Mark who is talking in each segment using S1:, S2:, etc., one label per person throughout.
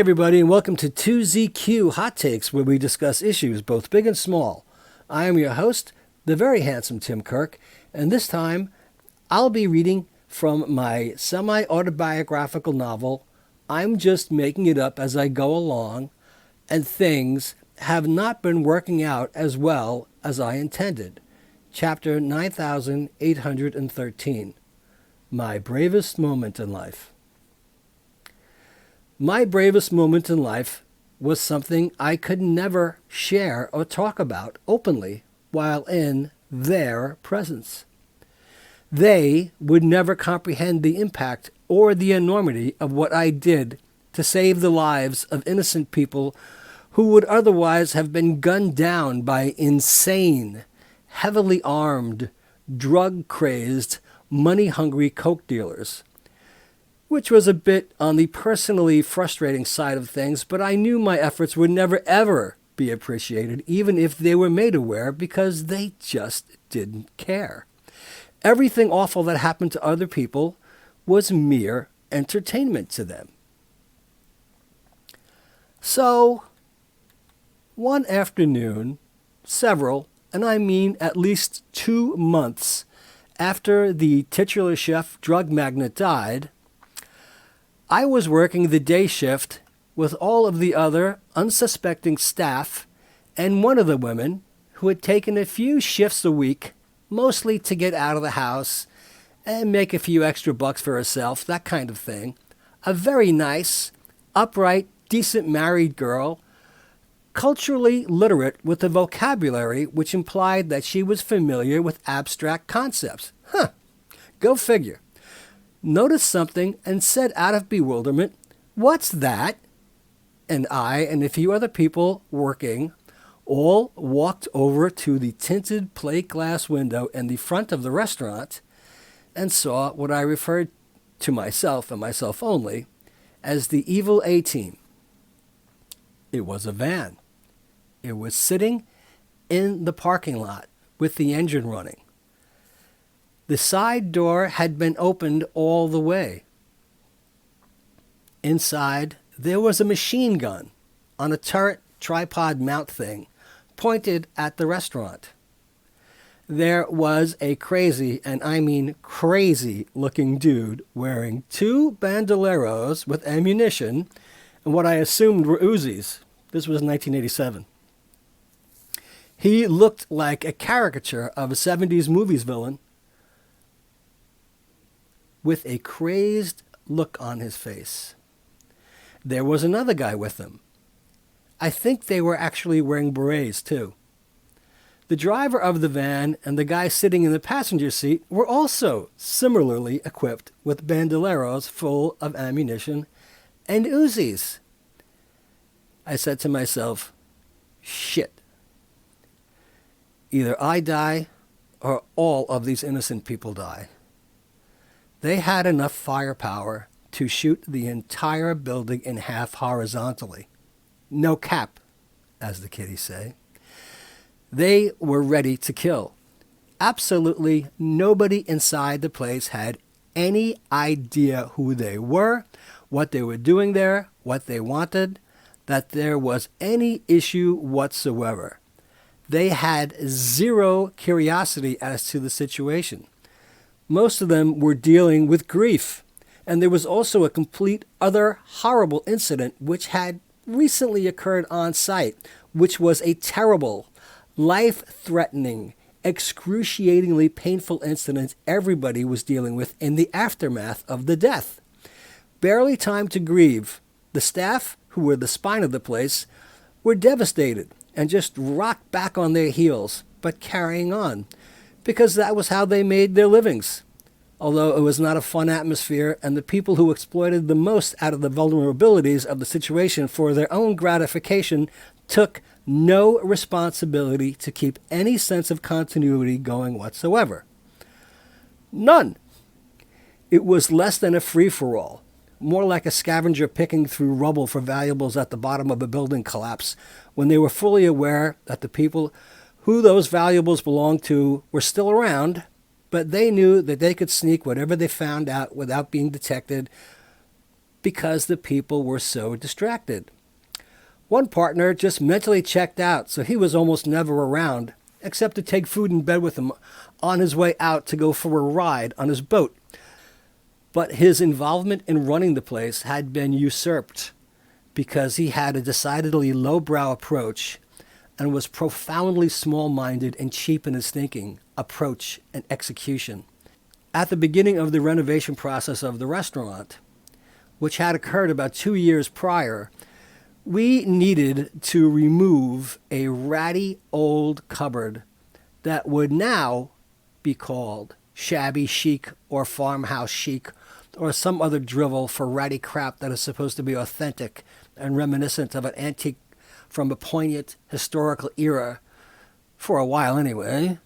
S1: everybody, and welcome to 2ZQ Hot Takes, where we discuss issues both big and small. I am your host, the very handsome Tim Kirk, and this time I'll be reading from my semi-autobiographical novel, I'm Just Making It Up As I Go Along, and Things Have Not Been Working Out As Well As I Intended. Chapter 9813, My Bravest Moment in Life. My bravest moment in life was something I could never share or talk about openly while in their presence. They would never comprehend the impact or the enormity of what I did to save the lives of innocent people who would otherwise have been gunned down by insane, heavily armed, drug-crazed, money-hungry coke dealers. Which was a bit on the personally frustrating side of things, but I knew my efforts would never ever be appreciated, even if they were made aware, because they just didn't care. Everything awful that happened to other people was mere entertainment to them. So, one afternoon, several, and I mean at least 2 months after the titular chef drug magnate died, I was working the day shift with all of the other unsuspecting staff and one of the women who had taken a few shifts a week, mostly to get out of the house and make a few extra bucks for herself, that kind of thing. A very nice, upright, decent married girl, culturally literate with a vocabulary which implied that she was familiar with abstract concepts. Go figure. Noticed something and said out of bewilderment, "What's that?" And I and a few other people working all walked over to the tinted plate glass window in the front of the restaurant and saw what I referred to myself and myself only as the evil A-team. It was a van. It was sitting in the parking lot with the engine running. The side door had been opened all the way. Inside, there was a machine gun on a turret tripod mount thing pointed at the restaurant. There was a crazy, and I mean crazy looking dude wearing 2 bandoleros with ammunition and what I assumed were Uzis. This was 1987. He looked like a caricature of a 70s movies villain, with a crazed look on his face. There was another guy with him. I think they were actually wearing berets, too. The driver of the van and the guy sitting in the passenger seat were also similarly equipped with bandoleros full of ammunition and Uzis. I said to myself, shit. Either I die or all of these innocent people die. They had enough firepower to shoot the entire building in half horizontally. No cap, as the kiddies say. They were ready to kill. Absolutely nobody inside the place had any idea who they were, what they were doing there, what they wanted, that there was any issue whatsoever. They had zero curiosity as to the situation. Most of them were dealing with grief, and there was also a complete other horrible incident which had recently occurred on site, which was a terrible, life-threatening, excruciatingly painful incident everybody was dealing with in the aftermath of the death. Barely time to grieve. The staff, who were the spine of the place, were devastated and just rocked back on their heels, but carrying on, because that was how they made their livings. Although it was not a fun atmosphere, and the people who exploited the most out of the vulnerabilities of the situation for their own gratification took no responsibility to keep any sense of continuity going whatsoever. None. It was less than a free-for-all, more like a scavenger picking through rubble for valuables at the bottom of a building collapse, when they were fully aware that the people who those valuables belonged to were still around, but they knew that they could sneak whatever they found out without being detected because the people were so distracted. One partner just mentally checked out, so he was almost never around, except to take food in bed with him on his way out to go for a ride on his boat. But his involvement in running the place had been usurped because he had a decidedly lowbrow approach and was profoundly small-minded and cheap in his thinking, approach, and execution. At the beginning of the renovation process of the restaurant, which had occurred about 2 years prior, we needed to remove a ratty old cupboard that would now be called shabby chic or farmhouse chic or some other drivel for ratty crap that is supposed to be authentic and reminiscent of an antique from a poignant historical era, for a while anyway.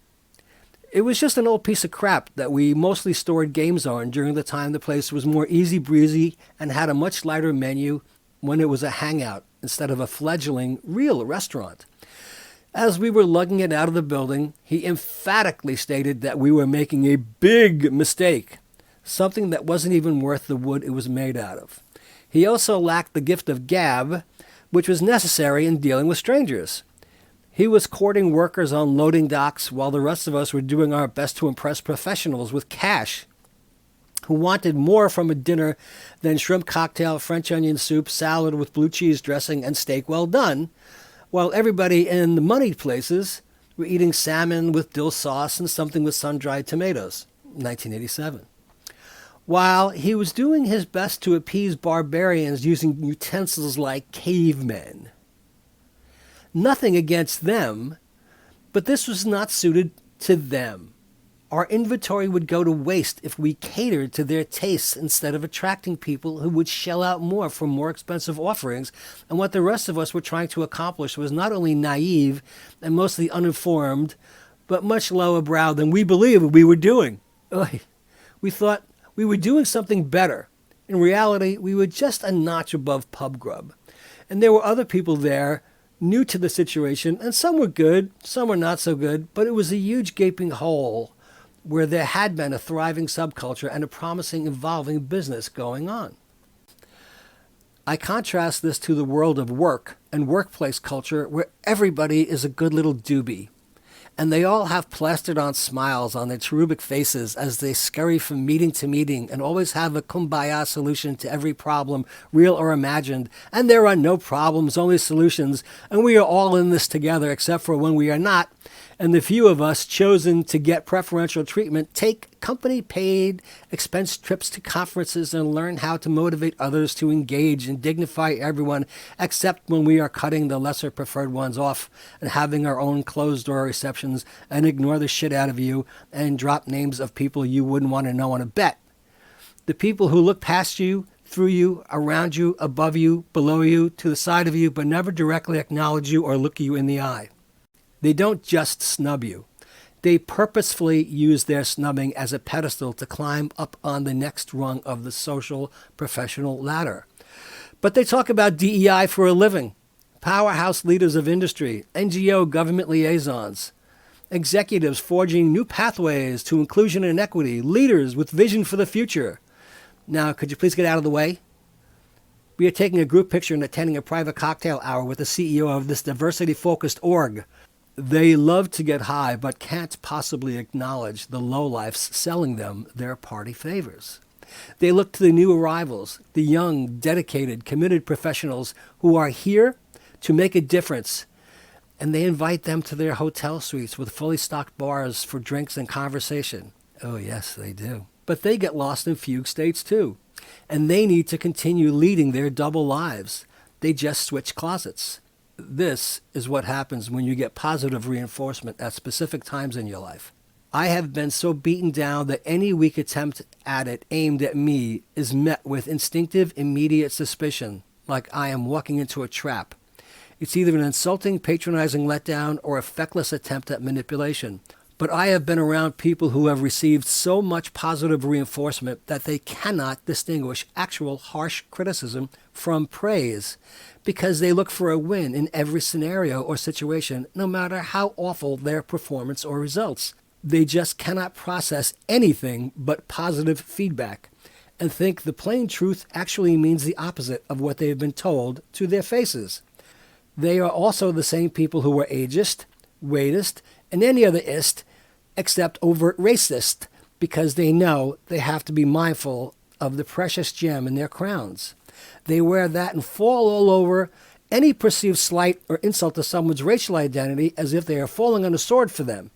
S1: It was just an old piece of crap that we mostly stored games on during the time the place was more easy breezy and had a much lighter menu when it was a hangout instead of a fledgling real restaurant. As we were lugging it out of the building, he emphatically stated that we were making a big mistake, something that wasn't even worth the wood it was made out of. He also lacked the gift of gab, which was necessary in dealing with strangers. He was courting workers on loading docks while the rest of us were doing our best to impress professionals with cash who wanted more from a dinner than shrimp cocktail, French onion soup, salad with blue cheese dressing, and steak well done, while everybody in the moneyed places were eating salmon with dill sauce and something with sun-dried tomatoes. 1987. While he was doing his best to appease barbarians using utensils like cavemen. Nothing against them, but this was not suited to them. Our inventory would go to waste if we catered to their tastes instead of attracting people who would shell out more for more expensive offerings. And what the rest of us were trying to accomplish was not only naive and mostly uninformed, but much lower brow than we believed we were doing. We thought we were doing something better. In reality, we were just a notch above pub grub. And there were other people there new to the situation, and some were good, some were not so good, but it was a huge gaping hole where there had been a thriving subculture and a promising, evolving business going on. I contrast this to the world of work and workplace culture where everybody is a good little doobie, and they all have plastered on smiles on their cherubic faces as they scurry from meeting to meeting and always have a kumbaya solution to every problem, real or imagined, and there are no problems, only solutions, and we are all in this together except for when we are not, and the few of us chosen to get preferential treatment take company-paid expense trips to conferences and learn how to motivate others to engage and dignify everyone except when we are cutting the lesser preferred ones off and having our own closed-door receptions and ignore the shit out of you and drop names of people you wouldn't want to know on a bet. The people who look past you, through you, around you, above you, below you, to the side of you, but never directly acknowledge you or look you in the eye. They don't just snub you. They purposefully use their snubbing as a pedestal to climb up on the next rung of the social professional ladder. But they talk about DEI for a living. Powerhouse leaders of industry, NGO government liaisons, executives forging new pathways to inclusion and equity, leaders with vision for the future. Now, could you please get out of the way? We are taking a group picture and attending a private cocktail hour with the CEO of this diversity-focused org. They love to get high, but can't possibly acknowledge the lowlifes selling them their party favors. They look to the new arrivals, the young, dedicated, committed professionals who are here to make a difference, and they invite them to their hotel suites with fully stocked bars for drinks and conversation. Oh, yes, they do. But they get lost in fugue states, too, and they need to continue leading their double lives. They just switch closets. This is what happens when you get positive reinforcement at specific times in your life. I have been so beaten down that any weak attempt at it aimed at me is met with instinctive, immediate suspicion, like I am walking into a trap. It's either an insulting, patronizing letdown or a feckless attempt at manipulation. But I have been around people who have received so much positive reinforcement that they cannot distinguish actual harsh criticism from praise because they look for a win in every scenario or situation, no matter how awful their performance or results. They just cannot process anything but positive feedback. and think the plain truth actually means the opposite of what they have been told to their faces. They are also the same people who are ageist, weightist, and any other ist except overt racist, because they know they have to be mindful of the precious gem in their crowns. They wear that and fall all over any perceived slight or insult to someone's racial identity as if they are falling on a sword for them.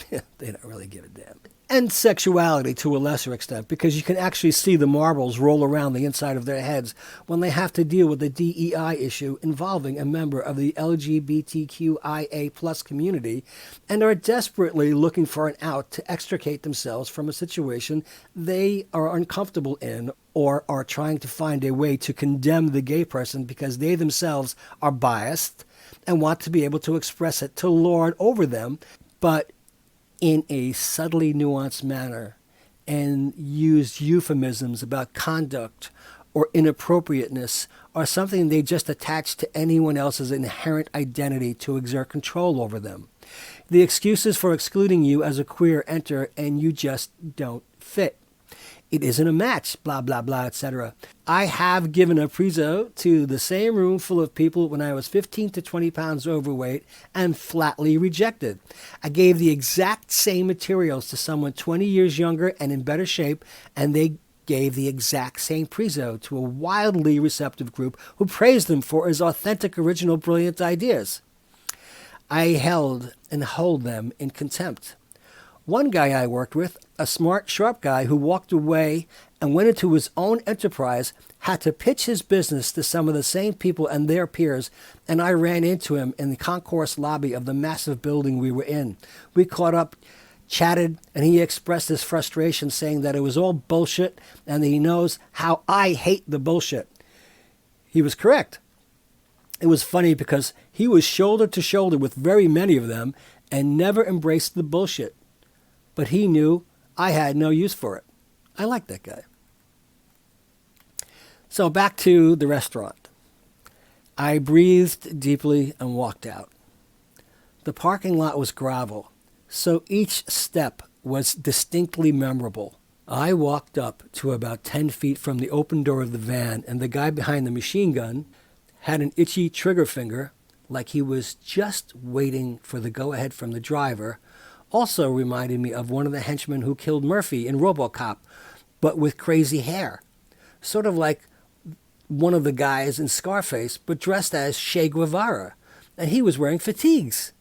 S1: They don't really give a damn. And sexuality to a lesser extent, because you can actually see the marbles roll around the inside of their heads when they have to deal with the DEI issue involving a member of the LGBTQIA plus community and are desperately looking for an out to extricate themselves from a situation they are uncomfortable in, or are trying to find a way to condemn the gay person because they themselves are biased and want to be able to express it to lord over them, but in a subtly nuanced manner, and use euphemisms about conduct or inappropriateness or something they just attach to anyone else's inherent identity to exert control over them. The excuses for excluding you as a queer enter, and you just don't fit. It isn't a match, blah, blah, blah, etc. I have given a prezo to the same room full of people when I was 15 to 20 pounds overweight and flatly rejected. I gave the exact same materials to someone 20 years younger and in better shape, and they gave the exact same prezo to a wildly receptive group who praised them for his authentic, original, brilliant ideas. I held and hold them in contempt. One guy I worked with, a smart, sharp guy who walked away and went into his own enterprise, had to pitch his business to some of the same people and their peers, and I ran into him in the concourse lobby of the massive building we were in. We caught up, chatted, and he expressed his frustration, saying that it was all bullshit and that he knows how I hate the bullshit. He was correct. It was funny because he was shoulder to shoulder with very many of them and never embraced the bullshit. But he knew I had no use for it. I liked that guy. So back to the restaurant. I breathed deeply and walked out. The parking lot was gravel, so each step was distinctly memorable. I walked up to about 10 feet from the open door of the van, and the guy behind the machine gun had an itchy trigger finger, like he was just waiting for the go-ahead from the driver. Also reminded me of one of the henchmen who killed Murphy in RoboCop, but with crazy hair. Sort of like one of the guys in Scarface, but dressed as Che Guevara. And he was wearing fatigues.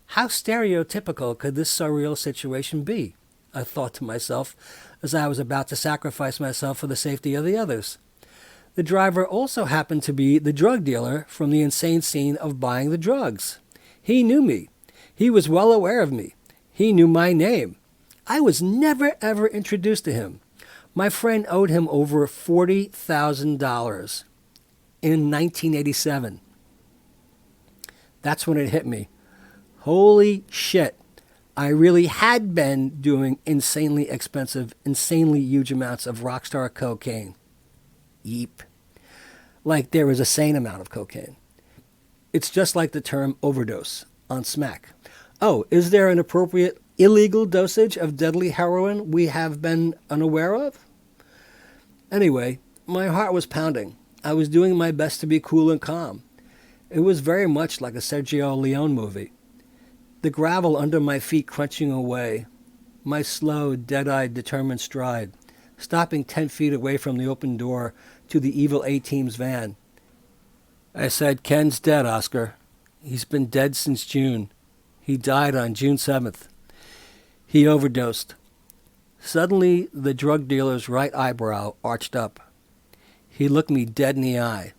S1: How stereotypical could this surreal situation be? I thought to myself as I was about to sacrifice myself for the safety of the others. The driver also happened to be the drug dealer from the insane scene of buying the drugs. He knew me. He was well aware of me. He knew my name. I was never, ever introduced to him. My friend owed him over $40,000 in 1987. That's when it hit me. Holy shit. I really had been doing insanely expensive, insanely huge amounts of rockstar cocaine. Yeep. Like there was a sane amount of cocaine. It's just like the term overdose on smack. Oh, is there an appropriate illegal dosage of deadly heroin we have been unaware of? Anyway, my heart was pounding. I was doing my best to be cool and calm. It was very much like a Sergio Leone movie. The gravel under my feet crunching away, my slow, dead-eyed, determined stride, stopping 10 feet away from the open door to the evil A-Team's van. I said, "Ken's dead, Oscar. He's been dead since June. He died on June 7th. He overdosed." Suddenly, the drug dealer's right eyebrow arched up. He looked me dead in the eye.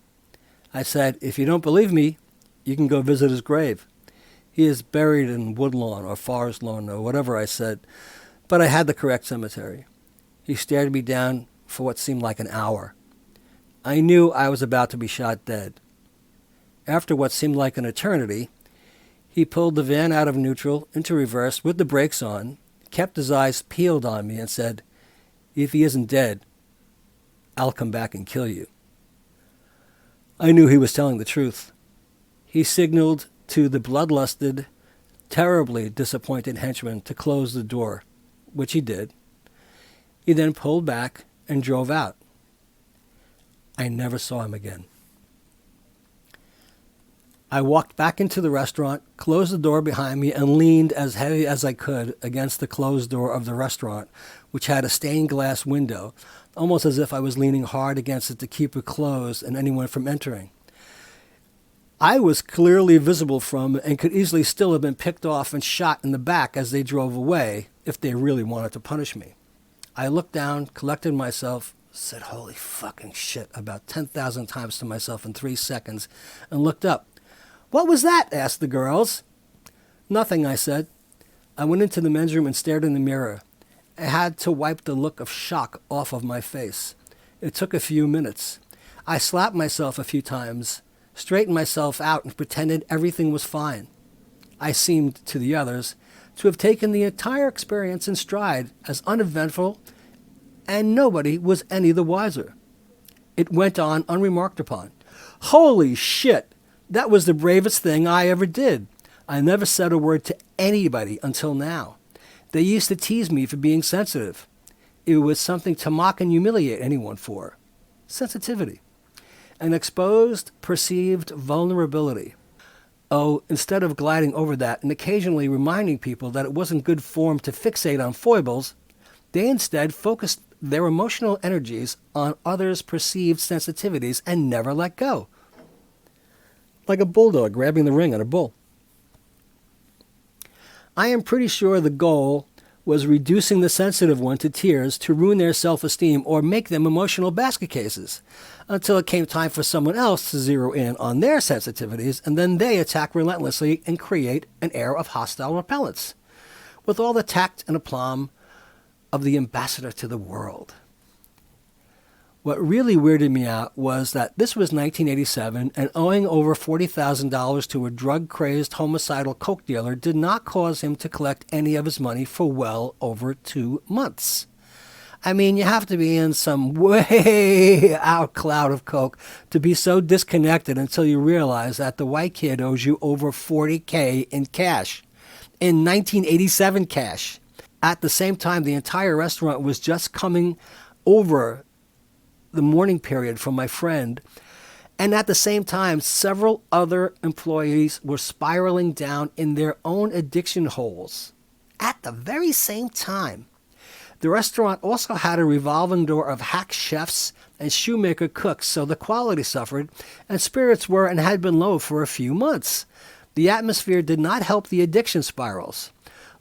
S1: I said, "If you don't believe me, you can go visit his grave. He is buried in Woodlawn or Forest Lawn," or whatever I said, but I had the correct cemetery. He stared me down for what seemed like an hour. I knew I was about to be shot dead. After what seemed like an eternity, he pulled the van out of neutral into reverse with the brakes on, kept his eyes peeled on me, and said, "If he isn't dead, I'll come back and kill you." I knew he was telling the truth. He signaled to the bloodlusted, terribly disappointed henchman to close the door, which he did. He then pulled back and drove out. I never saw him again. I walked back into the restaurant, closed the door behind me, and leaned as heavy as I could against the closed door of the restaurant, which had a stained glass window, almost as if I was leaning hard against it to keep it closed and anyone from entering. I was clearly visible from and could easily still have been picked off and shot in the back as they drove away if they really wanted to punish me. I looked down, collected myself, said holy fucking shit about 10,000 times to myself in 3 seconds, and looked up. "What was that?" asked the girls. "Nothing," I said. I went into the men's room and stared in the mirror. I had to wipe the look of shock off of my face. It took a few minutes. I slapped myself a few times, straightened myself out, and pretended everything was fine. I seemed, to the others, to have taken the entire experience in stride as uneventful, and nobody was any the wiser. It went on unremarked upon. Holy shit! That was the bravest thing I ever did. I never said a word to anybody until now. They used to tease me for being sensitive. It was something to mock and humiliate anyone for. Sensitivity. An exposed, perceived vulnerability. Oh, instead of gliding over that and occasionally reminding people that it wasn't good form to fixate on foibles, they instead focused their emotional energies on others' perceived sensitivities and never let go. Like a bulldog grabbing the ring on a bull. I am pretty sure the goal was reducing the sensitive one to tears to ruin their self-esteem or make them emotional basket cases, until it came time for someone else to zero in on their sensitivities, and then they attack relentlessly and create an air of hostile repellence, with all the tact and aplomb of the ambassador to the world. What really weirded me out was that this was 1987, and owing over $40,000 to a drug-crazed homicidal coke dealer did not cause him to collect any of his money for well over 2 months. I mean, you have to be in some way out cloud of coke to be so disconnected until you realize that the white kid owes you over $40K in cash. In 1987 cash. At the same time, the entire restaurant was just coming over the mourning period from my friend, and at the same time several other employees were spiraling down in their own addiction holes. At the very same time, the restaurant also had a revolving door of hack chefs and shoemaker cooks, so the quality suffered, and spirits were and had been low for a few months. The atmosphere did not help the addiction spirals.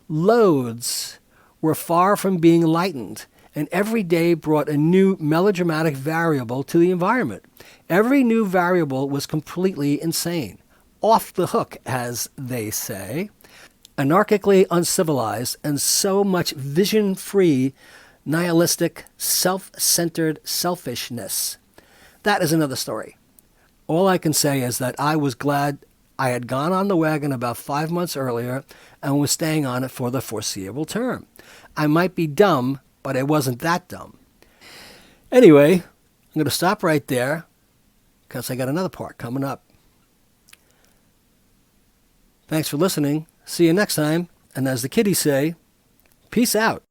S1: Loads were far from being lightened, and every day brought a new melodramatic variable to the environment. Every new variable was completely insane. Off the hook, as they say. Anarchically uncivilized, and so much vision-free, nihilistic, self-centered selfishness. That is another story. All I can say is that I was glad I had gone on the wagon about 5 months earlier and was staying on it for the foreseeable term. I might be dumb, but I wasn't that dumb. Anyway, I'm going to stop right there because I got another part coming up. Thanks for listening. See you next time. And as the kiddies say, peace out.